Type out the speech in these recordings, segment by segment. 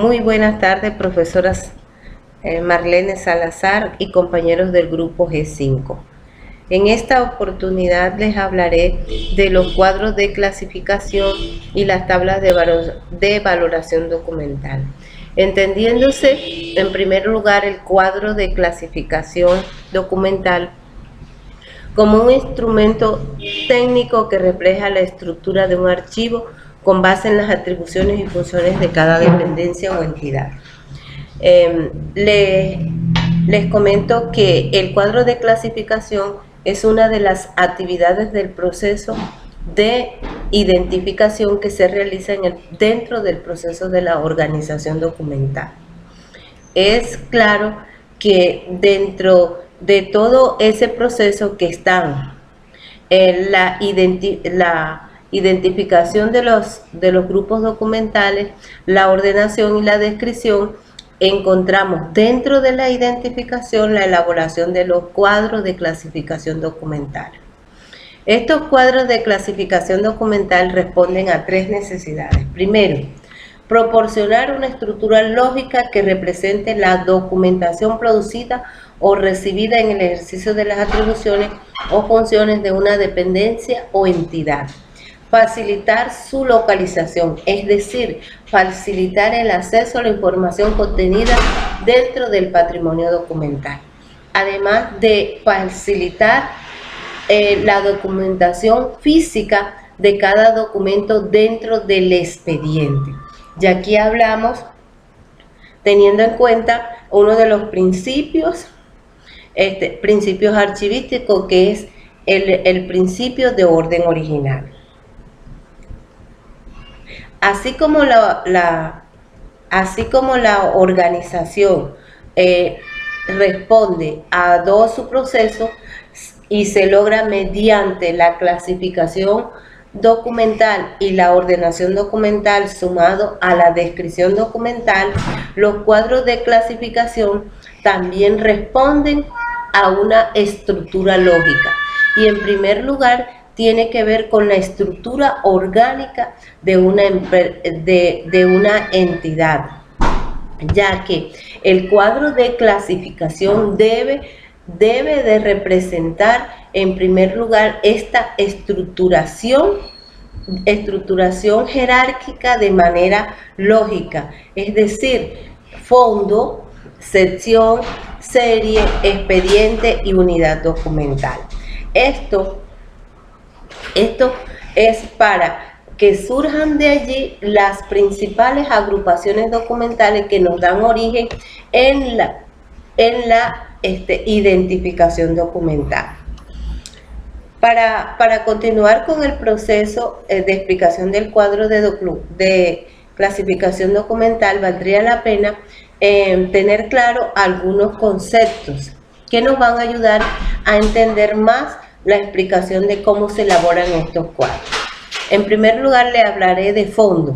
Muy buenas tardes, profesoras Marlene Salazar y compañeros del grupo G5. En esta oportunidad les hablaré de los cuadros de clasificación y las tablas de valoración documental. Entendiéndose, en primer lugar, el cuadro de clasificación documental como un instrumento técnico que refleja la estructura de un archivo con base en las atribuciones y funciones de cada dependencia o entidad. Les comento que el cuadro de clasificación es una de las actividades del proceso de identificación que se realiza dentro del proceso de la organización documental. Es claro que dentro de todo ese proceso que están la identificación de los grupos documentales, la ordenación y la descripción, encontramos dentro de la identificación la elaboración de los cuadros de clasificación documental. Estos cuadros de clasificación documental responden a tres necesidades. Primero, proporcionar una estructura lógica que represente la documentación producida o recibida en el ejercicio de las atribuciones o funciones de una dependencia o entidad. Facilitar su localización, es decir, facilitar el acceso a la información contenida dentro del patrimonio documental. Además de facilitar la documentación física de cada documento dentro del expediente. Y aquí hablamos teniendo en cuenta uno de los principios archivísticos, que es el principio de orden original. Así como la organización responde a todo su proceso y se logra mediante la clasificación documental y la ordenación documental sumado a la descripción documental, los cuadros de clasificación también responden a una estructura lógica, y en primer lugar tiene que ver con la estructura orgánica de una entidad, ya que el cuadro de clasificación debe de representar en primer lugar esta estructuración jerárquica de manera lógica, es decir, fondo, sección, serie, expediente y unidad documental. Esto es para que surjan de allí las principales agrupaciones documentales que nos dan origen en la identificación documental. Para continuar con el proceso de explicación del cuadro de clasificación documental, valdría la pena tener claro algunos conceptos que nos van a ayudar a entender más la explicación de cómo se elaboran estos cuadros. En primer lugar, le hablaré de fondo,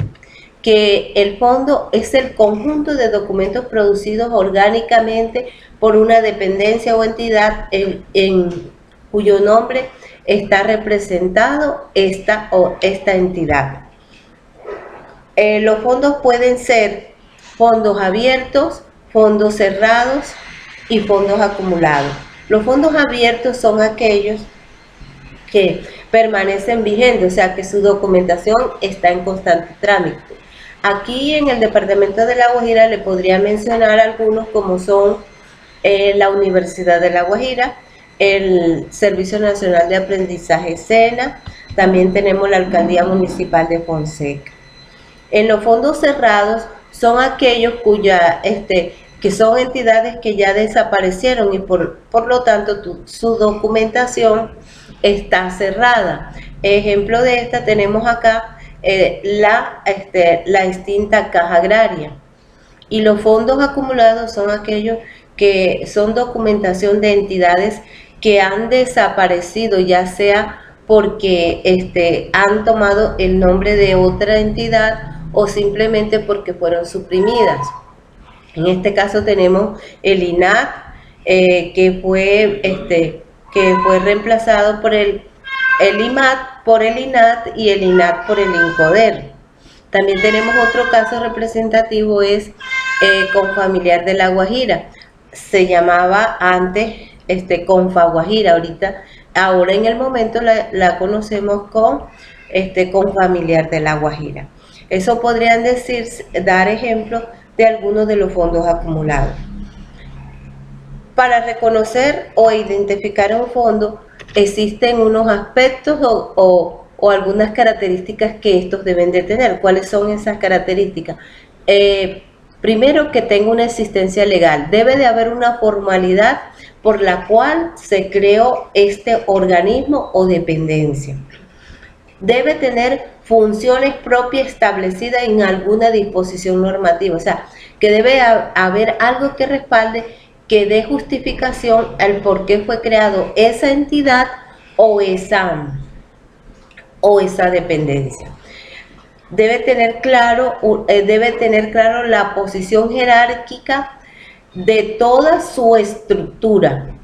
que el fondo es el conjunto de documentos producidos orgánicamente por una dependencia o entidad en cuyo nombre está representado esta entidad. Los fondos pueden ser fondos abiertos, fondos cerrados y fondos acumulados. Los fondos abiertos son aquellos que permanecen vigentes, o sea que su documentación está en constante trámite. Aquí en el departamento de La Guajira le podría mencionar algunos, como son la Universidad de La Guajira, el Servicio Nacional de Aprendizaje SENA, también tenemos la Alcaldía Municipal de Fonseca. En los fondos cerrados son aquellos que son entidades que ya desaparecieron y por lo tanto su documentación está cerrada. Ejemplo de esta tenemos acá la extinta Caja Agraria. Y los fondos acumulados son aquellos que son documentación de entidades que han desaparecido, ya sea porque han tomado el nombre de otra entidad o simplemente porque fueron suprimidas. En este caso tenemos el INAT, que fue reemplazado por el IMAT por el INAT y el INAT por el INCODER. También tenemos otro caso representativo, es Confamiliar de La Guajira. Se llamaba antes Confaguajira, ahora en el momento la conocemos con Confamiliar de La Guajira. Eso podrían dar ejemplos de algunos de los fondos acumulados. Para reconocer o identificar un fondo, existen unos aspectos o algunas características que estos deben de tener. ¿Cuáles son esas características? Primero, que tenga una existencia legal. Debe de haber una formalidad por la cual se creó este organismo o dependencia. Debe tener funciones propias establecidas en alguna disposición normativa. O sea, que debe haber algo que respalde, que dé justificación al por qué fue creado esa entidad o esa dependencia. Debe tener claro la posición jerárquica de toda su estructura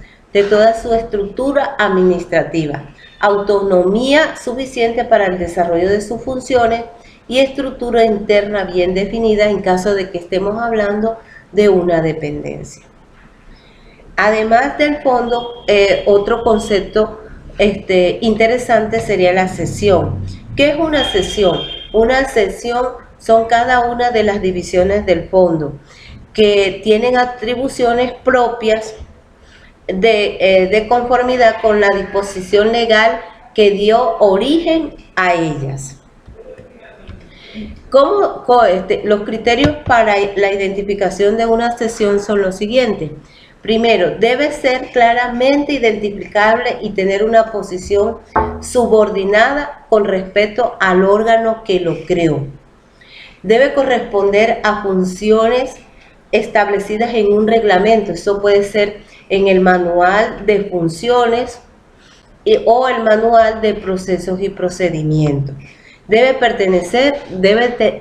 administrativa, autonomía suficiente para el desarrollo de sus funciones y estructura interna bien definida en caso de que estemos hablando de una dependencia. Además del fondo, otro concepto interesante sería la cesión. ¿Qué es una cesión? Una cesión son cada una de las divisiones del fondo que tienen atribuciones propias de conformidad con la disposición legal que dio origen a ellas. Los criterios para la identificación de una cesión son los siguientes. Primero, debe ser claramente identificable y tener una posición subordinada con respecto al órgano que lo creó. Debe corresponder a funciones establecidas en un reglamento. Eso puede ser en el manual de funciones o el manual de procesos y procedimientos. Debe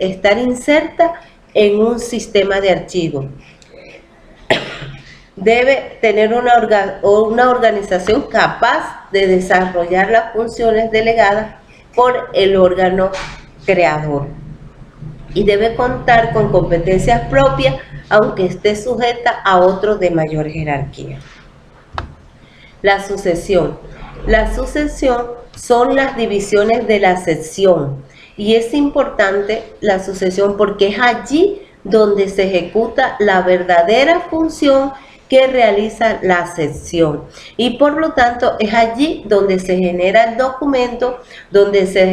estar inserta en un sistema de archivos. Debe tener una organización capaz de desarrollar las funciones delegadas por el órgano creador. Y debe contar con competencias propias, aunque esté sujeta a otros de mayor jerarquía. La sucesión. La sucesión son las divisiones de la sección. Y es importante la sucesión porque es allí donde se ejecuta la verdadera función que realiza la sección, y por lo tanto es allí donde se genera el documento, donde se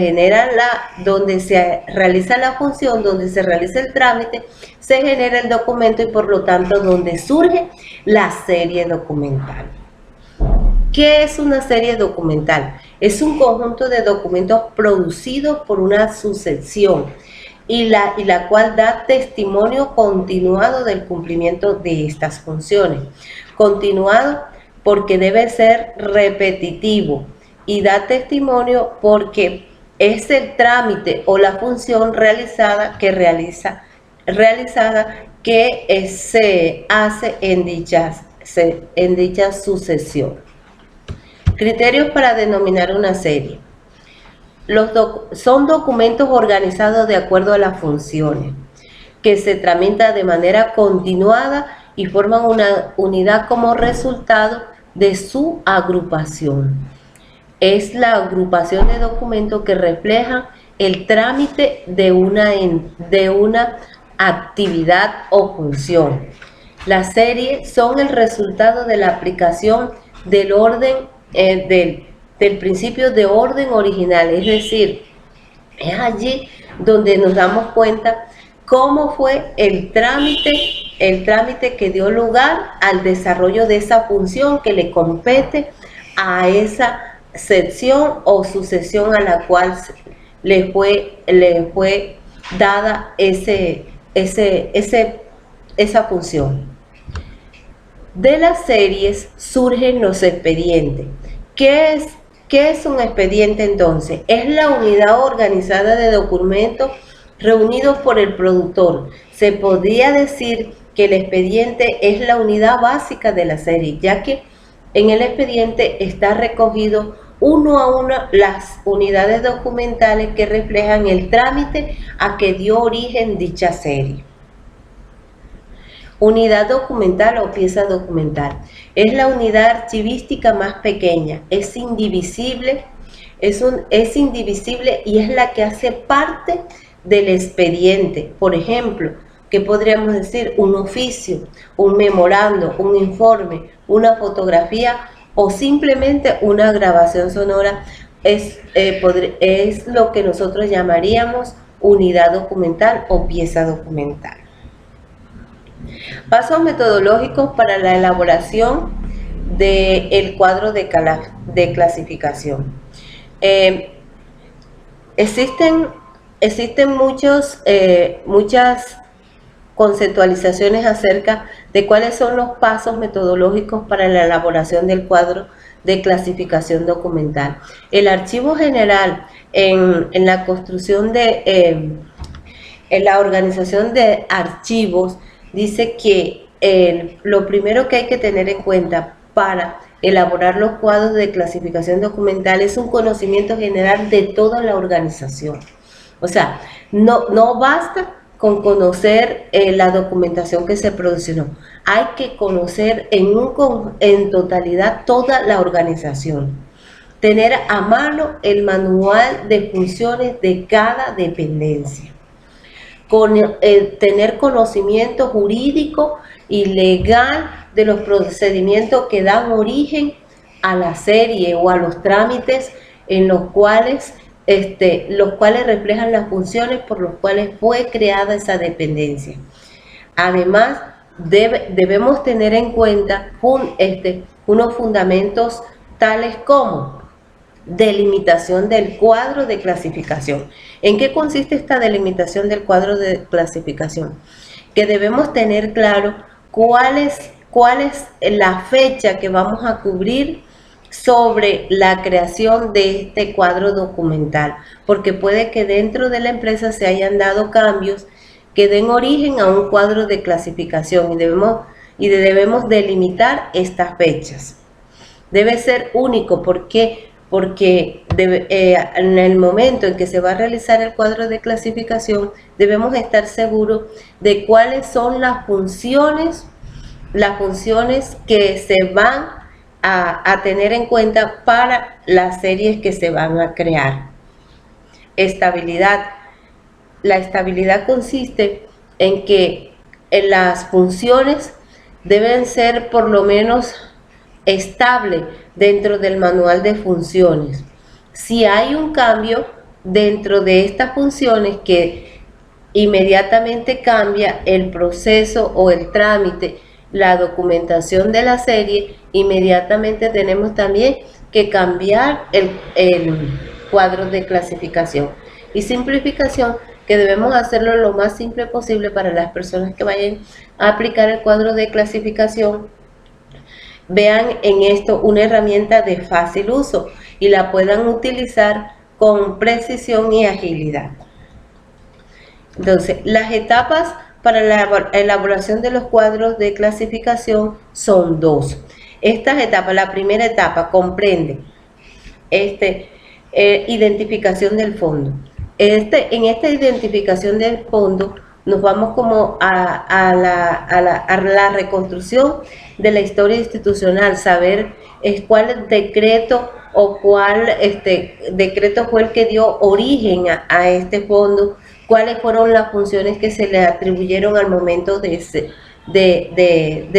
realiza la función, donde se realiza el trámite, se genera el documento y por lo tanto donde surge la serie documental. ¿Qué es una serie documental? Es un conjunto de documentos producidos por una sucesión y la cual da testimonio continuado del cumplimiento de estas funciones. Continuado porque debe ser repetitivo y da testimonio porque es el trámite o la función realizada que se hace en dicha sucesión. Criterios para denominar una serie. Son documentos organizados de acuerdo a las funciones, que se tramitan de manera continuada y forman una unidad como resultado de su agrupación. Es la agrupación de documentos que reflejan el trámite de una actividad o función. Las series son el resultado de la aplicación del orden del principio de orden original, es decir, es allí donde nos damos cuenta cómo fue el trámite que dio lugar al desarrollo de esa función que le compete a esa sección o sucesión a la cual le fue dada esa función. De las series surgen los expedientes. ¿Qué es un expediente entonces? Es la unidad organizada de documentos reunidos por el productor. Se podría decir que el expediente es la unidad básica de la serie, ya que en el expediente está recogido uno a uno las unidades documentales que reflejan el trámite a que dio origen dicha serie. Unidad documental o pieza documental. Es la unidad archivística más pequeña, es indivisible, es indivisible y es la que hace parte del expediente. Por ejemplo, ¿qué podríamos decir? Un oficio, un memorando, un informe, una fotografía o simplemente una grabación sonora. Es lo que nosotros llamaríamos unidad documental o pieza documental. Pasos metodológicos para la elaboración del cuadro de clasificación. Existen muchas conceptualizaciones acerca de cuáles son los pasos metodológicos para la elaboración del cuadro de clasificación documental. El Archivo General en la construcción en la organización de archivos dice que lo primero que hay que tener en cuenta para elaborar los cuadros de clasificación documental es un conocimiento general de toda la organización. O sea, no basta con conocer la documentación que se produjo, hay que conocer en totalidad toda la organización. Tener a mano el manual de funciones de cada dependencia. Tener conocimiento jurídico y legal de los procedimientos que dan origen a la serie o a los trámites en los cuales reflejan las funciones por las cuales fue creada esa dependencia. Además, debemos tener en cuenta unos fundamentos tales como delimitación del cuadro de clasificación. ¿En qué consiste esta delimitación del cuadro de clasificación? Que debemos tener claro cuál es la fecha que vamos a cubrir sobre la creación de este cuadro documental, porque puede que dentro de la empresa se hayan dado cambios que den origen a un cuadro de clasificación y debemos delimitar estas fechas. Debe ser único, porque en el momento en que se va a realizar el cuadro de clasificación debemos estar seguros de cuáles son las funciones que se van a tener en cuenta para las series que se van a crear. Estabilidad. La estabilidad consiste en que las funciones deben ser por lo menos estables dentro del manual de funciones. Si hay un cambio dentro de estas funciones que inmediatamente cambia el proceso o el trámite, la documentación de la serie, inmediatamente tenemos también que cambiar el cuadro de clasificación. Y simplificación, que debemos hacerlo lo más simple posible para las personas que vayan a aplicar el cuadro de clasificación. Vean en esto una herramienta de fácil uso y la puedan utilizar con precisión y agilidad. Entonces, las etapas para la elaboración de los cuadros de clasificación son dos. Estas etapas, la primera etapa comprende identificación del fondo. En esta identificación del fondo nos vamos como a la reconstrucción de la historia institucional, saber cuál decreto o cuál decreto fue el que dio origen a este fondo, cuáles fueron las funciones que se le atribuyeron al momento de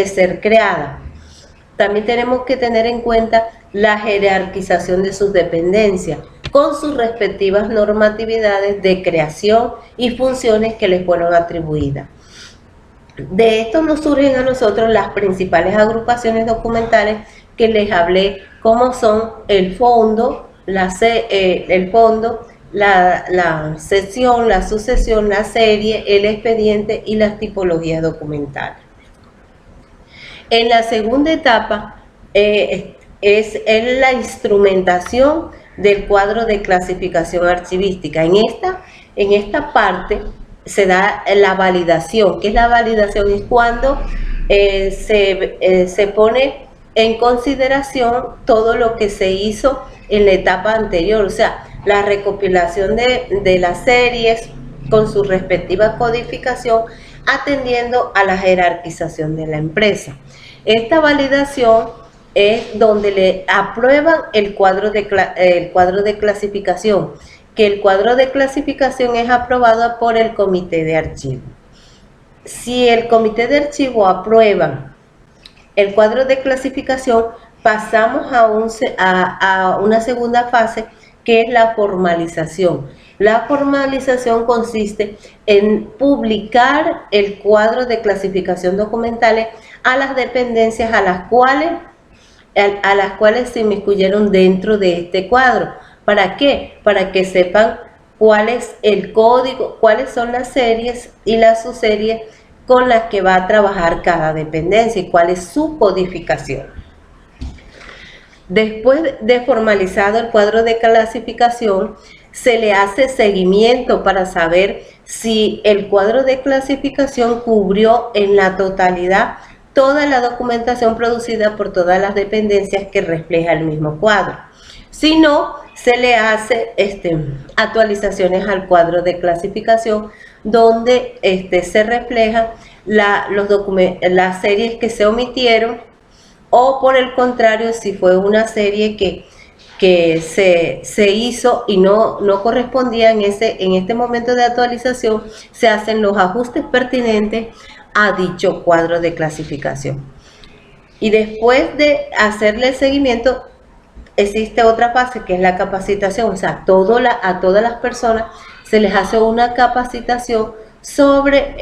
ser creada. También tenemos que tener en cuenta la jerarquización de sus dependencias, con sus respectivas normatividades de creación y funciones que les fueron atribuidas. De esto nos surgen a nosotros las principales agrupaciones documentales que les hablé, como son el fondo, la sección, la sucesión, la serie, el expediente y las tipologías documentales. En la segunda etapa es la instrumentación del cuadro de clasificación archivística. En esta parte se da la validación. ¿Qué es la validación? Es cuando se pone en consideración todo lo que se hizo en la etapa anterior, o sea, la recopilación de las series con su respectiva codificación, atendiendo a la jerarquización de la empresa. Esta validación es donde le aprueban el cuadro de clasificación, que el cuadro de clasificación es aprobado por el comité de archivo. Si el comité de archivo aprueba el cuadro de clasificación, pasamos a una segunda fase, que es la formalización. La formalización consiste en publicar el cuadro de clasificación documentales a las dependencias a las cuales se inmiscuyeron dentro de este cuadro. ¿Para qué? Para que sepan cuál es el código, cuáles son las series y las subseries con las que va a trabajar cada dependencia y cuál es su codificación. Después de formalizado el cuadro de clasificación, se le hace seguimiento para saber si el cuadro de clasificación cubrió en la totalidad toda la documentación producida por todas las dependencias que refleja el mismo cuadro. Si no, se le hace actualizaciones al cuadro de clasificación, donde se reflejan las series que se omitieron, o por el contrario, si fue una serie que se hizo y no correspondía en este momento de actualización, se hacen los ajustes pertinentes a dicho cuadro de clasificación. Y después de hacerle el seguimiento, existe otra fase, que es la capacitación. O sea, a todas las personas se les hace una capacitación sobre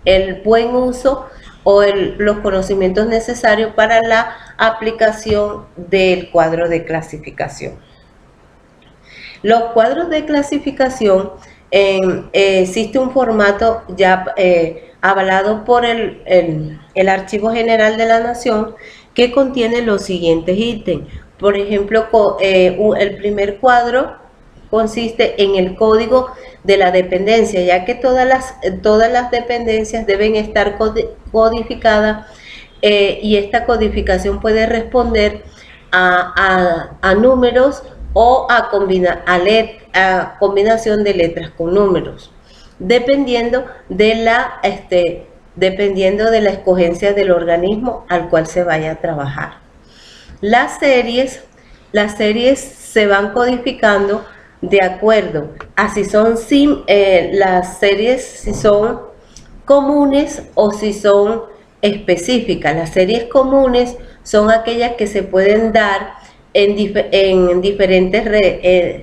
el buen uso o los conocimientos necesarios para la aplicación del cuadro de clasificación. Los cuadros de clasificación, existe un formato ya avalado por el Archivo General de la Nación, que contiene los siguientes ítems. Por ejemplo, el primer cuadro consiste en el código de la dependencia, ya que todas las dependencias deben estar codificadas, y esta codificación puede responder a números o a combinación de letras con números, dependiendo de la escogencia del organismo al cual se vaya a trabajar. Las series se van codificando de acuerdo a si son las series, si son comunes o si son específicas. Las series comunes son aquellas que se pueden dar en diferentes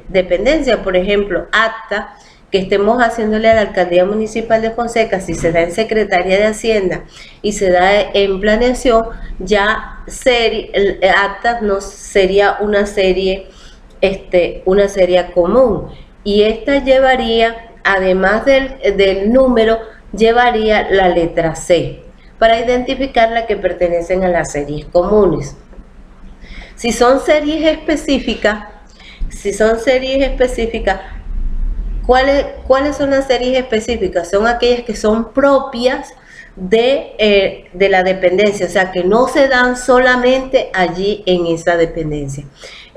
dependencias. Por ejemplo, acta que estemos haciéndole a la Alcaldía Municipal de Fonseca, si se da en Secretaría de Hacienda y se da en Planeación, ya acta no sería una serie común, y esta llevaría, además del número, llevaría la letra C para identificar las que pertenecen a las series comunes. Si son series específicas, ¿cuáles son las series específicas? Son aquellas que son propias de la dependencia, o sea, que no se dan solamente allí en esa dependencia.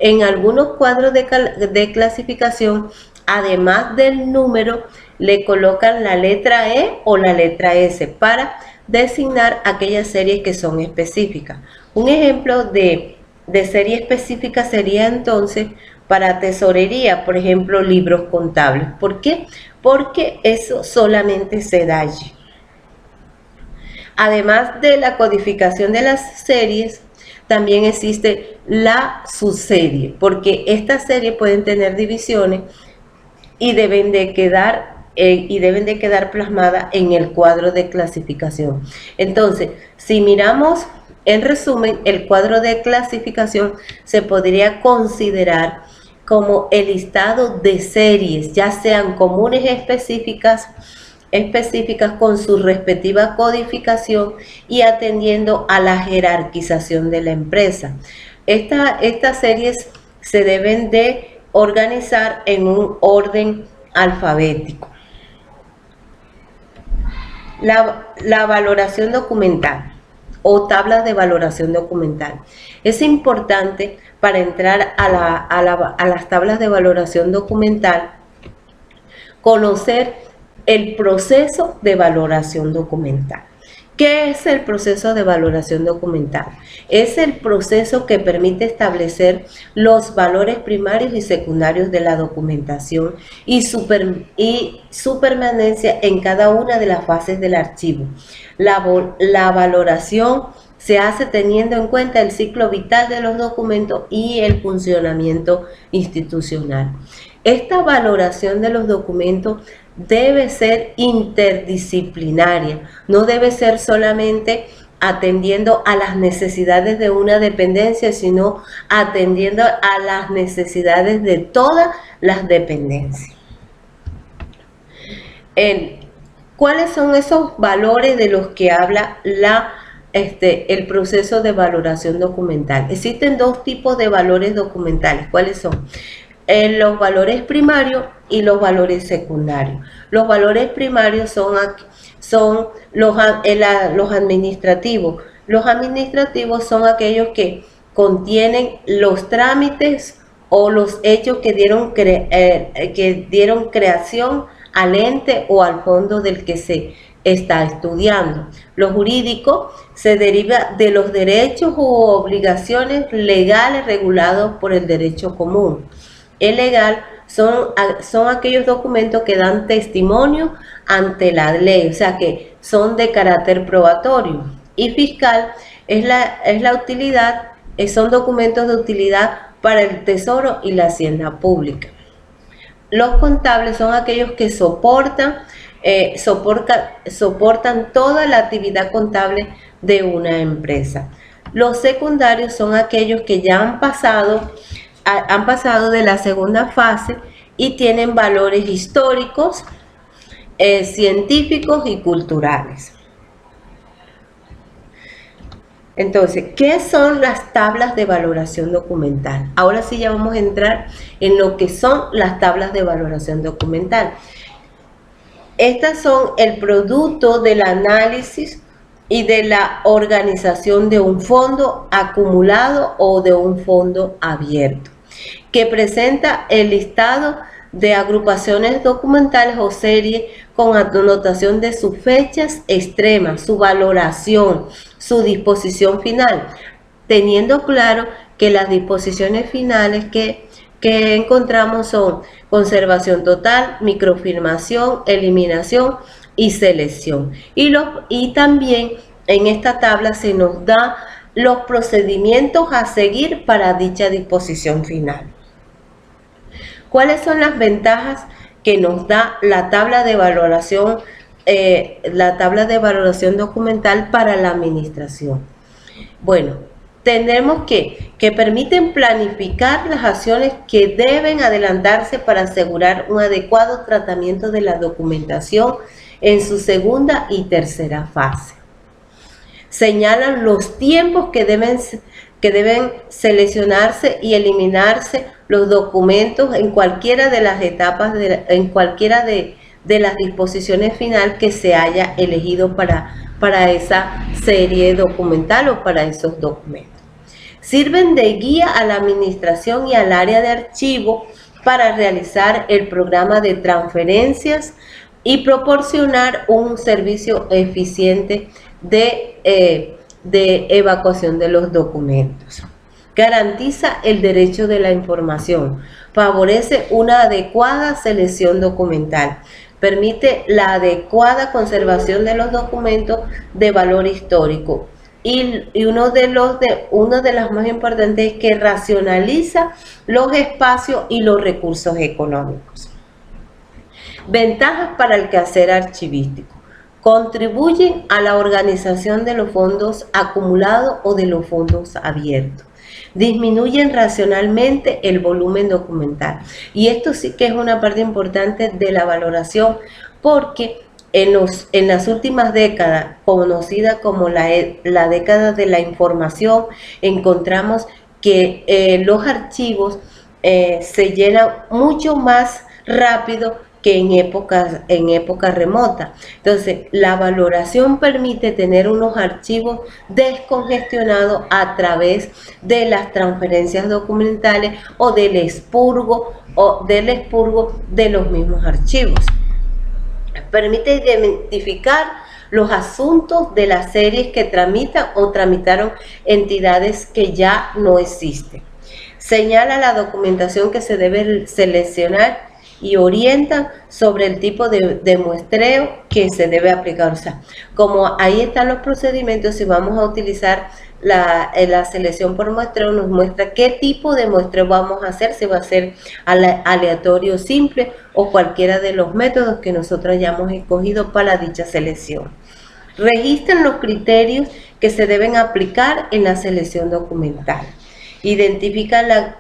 En algunos cuadros de clasificación, además del número, le colocan la letra E o la letra S para designar aquellas series que son específicas. Un ejemplo de serie específica sería entonces para tesorería, por ejemplo, libros contables. ¿Por qué? Porque eso solamente se da allí. Además de la codificación de las series, también existe la subserie, porque estas series pueden tener divisiones y deben de quedar plasmadas en el cuadro de clasificación. Entonces, si miramos en resumen, el cuadro de clasificación se podría considerar como el listado de series, ya sean comunes específicas con su respectiva codificación y atendiendo a la jerarquización de la empresa. Estas series se deben de organizar en un orden alfabético. La valoración documental. o tablas de valoración documental. Es importante para entrar a las tablas de valoración documental conocer el proceso de valoración documental. ¿Qué es el proceso de valoración documental? Es el proceso que permite establecer los valores primarios y secundarios de la documentación y su permanencia en cada una de las fases del archivo. La valoración se hace teniendo en cuenta el ciclo vital de los documentos y el funcionamiento institucional. Esta valoración de los documentos debe ser interdisciplinaria, no debe ser solamente atendiendo a las necesidades de una dependencia, sino atendiendo a las necesidades de todas las dependencias. ¿Cuáles son esos valores de los que habla el proceso de valoración documental? Existen dos tipos de valores documentales. ¿Cuáles son? Los valores primarios y los valores secundarios. Los valores primarios son los administrativos. Los administrativos son aquellos que contienen los trámites o los hechos que dieron creación al ente o al fondo del que se está estudiando. Lo jurídico se deriva de los derechos u obligaciones legales regulados por el derecho común. El legal son aquellos documentos que dan testimonio ante la ley, o sea que son de carácter probatorio. Y fiscal es la utilidad, son documentos de utilidad para el Tesoro y la Hacienda Pública. Los contables son aquellos que soportan toda la actividad contable de una empresa. Los secundarios son aquellos que ya han pasado de la segunda fase y tienen valores históricos, científicos y culturales. Entonces, ¿qué son las tablas de valoración documental? Ahora sí ya vamos a entrar en lo que son las tablas de valoración documental. Estas son el producto del análisis y de la organización de un fondo acumulado o de un fondo abierto, que presenta el listado de agrupaciones documentales o series con anotación de sus fechas extremas, su valoración, su disposición final, teniendo claro que las disposiciones finales que encontramos son conservación total, microfilmación, eliminación y selección. Y también en esta tabla se nos da los procedimientos a seguir para dicha disposición final. ¿Cuáles son las ventajas que nos da la tabla de valoración documental para la administración? Bueno, tenemos que permiten planificar las acciones que deben adelantarse para asegurar un adecuado tratamiento de la documentación en su segunda y tercera fase. Señalan los tiempos que deben seleccionarse y eliminarse los documentos en cualquiera de las etapas, en cualquiera de las disposiciones final que se haya elegido para esa serie documental o para esos documentos. Sirven de guía a la administración y al área de archivo para realizar el programa de transferencias y proporcionar un servicio eficiente de evacuación de los documentos. Garantiza el derecho de la información, favorece una adecuada selección documental, permite la adecuada conservación de los documentos de valor histórico y uno de las más importantes es que racionaliza los espacios y los recursos económicos. Ventajas para el quehacer archivístico. Contribuyen a la organización de los fondos acumulados o de los fondos abiertos. Disminuyen racionalmente el volumen documental. Y esto sí que es una parte importante de la valoración, porque en las últimas décadas, conocida como la década de la información, encontramos que los archivos se llenan mucho más rápido que en épocas remotas. Entonces, la valoración permite tener unos archivos descongestionados a través de las transferencias documentales o del expurgo de los mismos archivos. Permite identificar los asuntos de las series que tramitan o tramitaron entidades que ya no existen. Señala la documentación que se debe seleccionar y orienta sobre el tipo de muestreo que se debe aplicar. O sea, como ahí están los procedimientos, si vamos a utilizar la selección por muestreo, nos muestra qué tipo de muestreo vamos a hacer, si va a ser aleatorio simple o cualquiera de los métodos que nosotros hayamos escogido para dicha selección. Registran los criterios que se deben aplicar en la selección documental. Identifican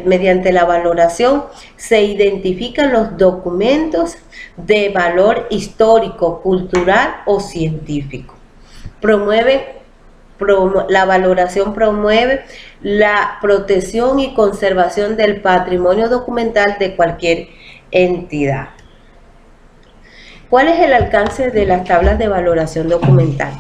mediante la valoración se identifican los documentos de valor histórico, cultural o científico. La valoración promueve la protección y conservación del patrimonio documental de cualquier entidad. ¿Cuál es el alcance de las tablas de valoración documental?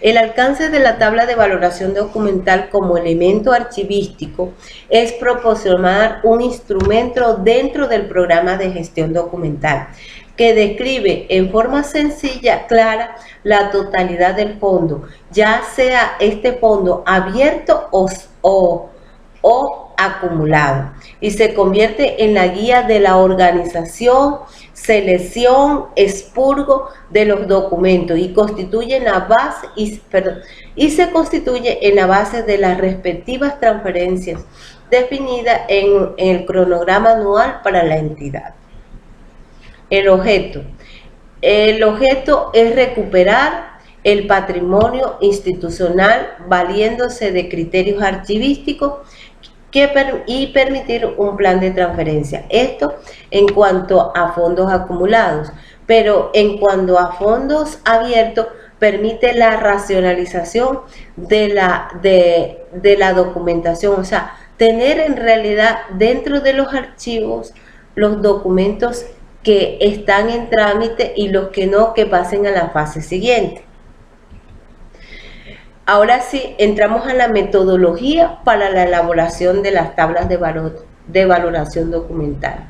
El alcance de la tabla de valoración documental como elemento archivístico es proporcionar un instrumento dentro del programa de gestión documental que describe en forma sencilla, clara, la totalidad del fondo, ya sea este fondo abierto o acumulado, y se convierte en la guía de la organización, selección, expurgo de los documentos y se constituye en la base de las respectivas transferencias definidas en el cronograma anual para la entidad. El objeto es recuperar el patrimonio institucional valiéndose de criterios archivísticos y permitir un plan de transferencia. Esto en cuanto a fondos acumulados, pero en cuanto a fondos abiertos, permite la racionalización de la documentación, o sea, tener en realidad dentro de los archivos los documentos que están en trámite y los que no, que pasen a la fase siguiente. Ahora sí, entramos a la metodología para la elaboración de las tablas de valoración documental.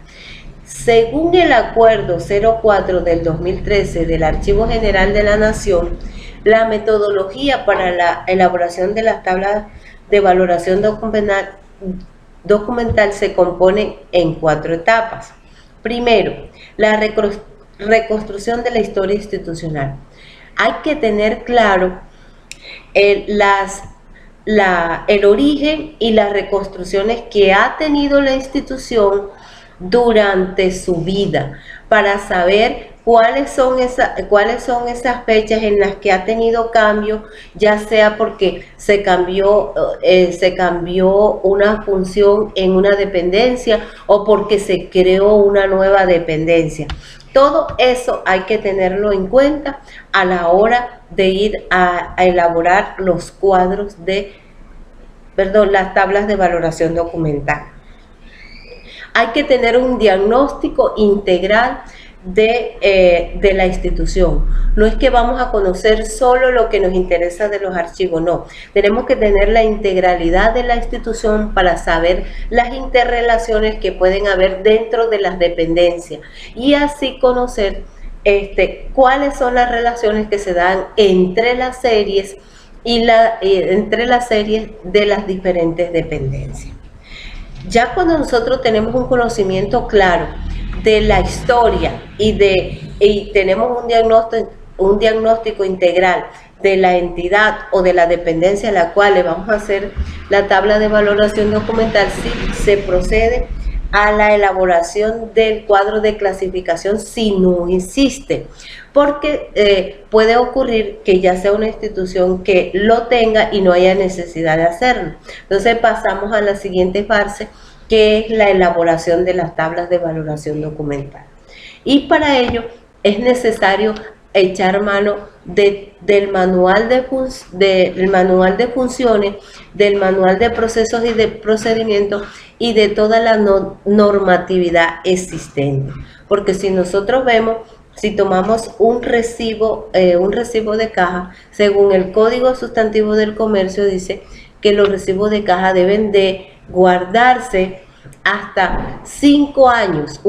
Según el Acuerdo 04 del 2013 del Archivo General de la Nación, la metodología para la elaboración de las tablas de valoración documental se compone en 4 etapas. Primero, la reconstrucción de la historia institucional. Hay que tener claro el origen y las reconstrucciones que ha tenido la institución durante su vida, para saber cuáles son esas fechas en las que ha tenido cambios, ya sea porque se cambió una función en una dependencia o porque se creó una nueva dependencia. Todo eso hay que tenerlo en cuenta a la hora de ir a elaborar los las tablas de valoración documental. Hay que tener un diagnóstico integral de la institución. No es que vamos a conocer solo lo que nos interesa de los archivos, no. Tenemos que tener la integralidad de la institución para saber las interrelaciones que pueden haber dentro de las dependencias y así conocer cuáles son las relaciones que se dan entre las series entre las series de las diferentes dependencias. Ya cuando nosotros tenemos un conocimiento claro de la historia y tenemos un diagnóstico integral de la entidad o de la dependencia a la cual le vamos a hacer la tabla de valoración documental, sí, se procede a la elaboración del cuadro de clasificación si no existe, porque puede ocurrir que ya sea una institución que lo tenga y no haya necesidad de hacerlo. Entonces pasamos a la siguiente fase, que es la elaboración de las tablas de valoración documental. Y para ello es necesario echar mano del manual del manual de funciones, del manual de procesos y de procedimientos y de toda la normatividad existente. Porque si nosotros vemos, si tomamos un recibo de caja, según el Código Sustantivo del Comercio, dice que los recibos de caja deben de guardarse hasta 5 años,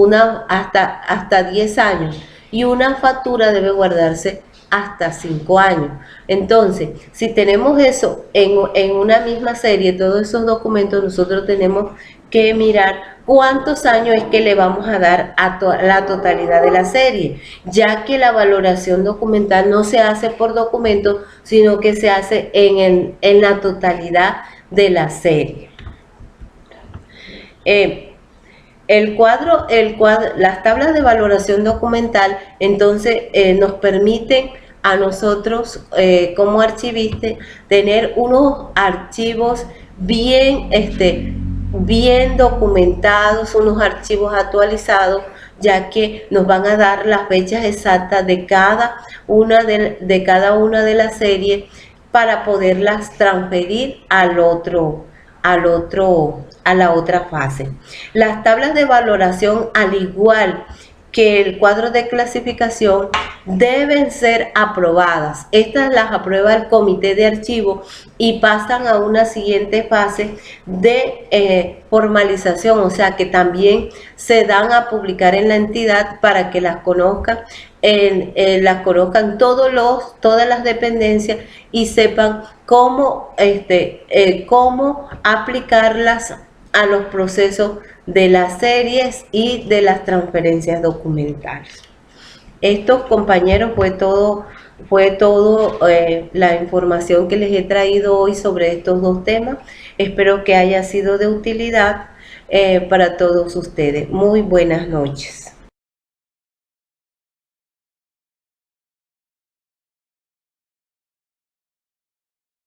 hasta 10 años, y una factura debe guardarse hasta 5 años. Entonces, si tenemos eso en una misma serie, todos esos documentos, nosotros tenemos que mirar cuántos años es que le vamos a dar a la totalidad de la serie, ya que la valoración documental no se hace por documento, sino que se hace en la totalidad de la serie. Las tablas de valoración documental, entonces, nos permiten a nosotros, como archivistas, tener unos archivos bien documentados, unos archivos actualizados, ya que nos van a dar las fechas exactas de cada una de las series para poderlas transferir a la otra fase. Las tablas de valoración, al igual que el cuadro de clasificación, deben ser aprobadas. Estas las aprueba el comité de archivo y pasan a una siguiente fase de formalización, o sea que también se dan a publicar en la entidad para que las conozcan, todas las dependencias y sepan cómo aplicarlas a los procesos de las series y de las transferencias documentales. Esto, compañeros, fue todo la información que les he traído hoy sobre estos dos temas. Espero que haya sido de utilidad para todos ustedes. Muy buenas noches.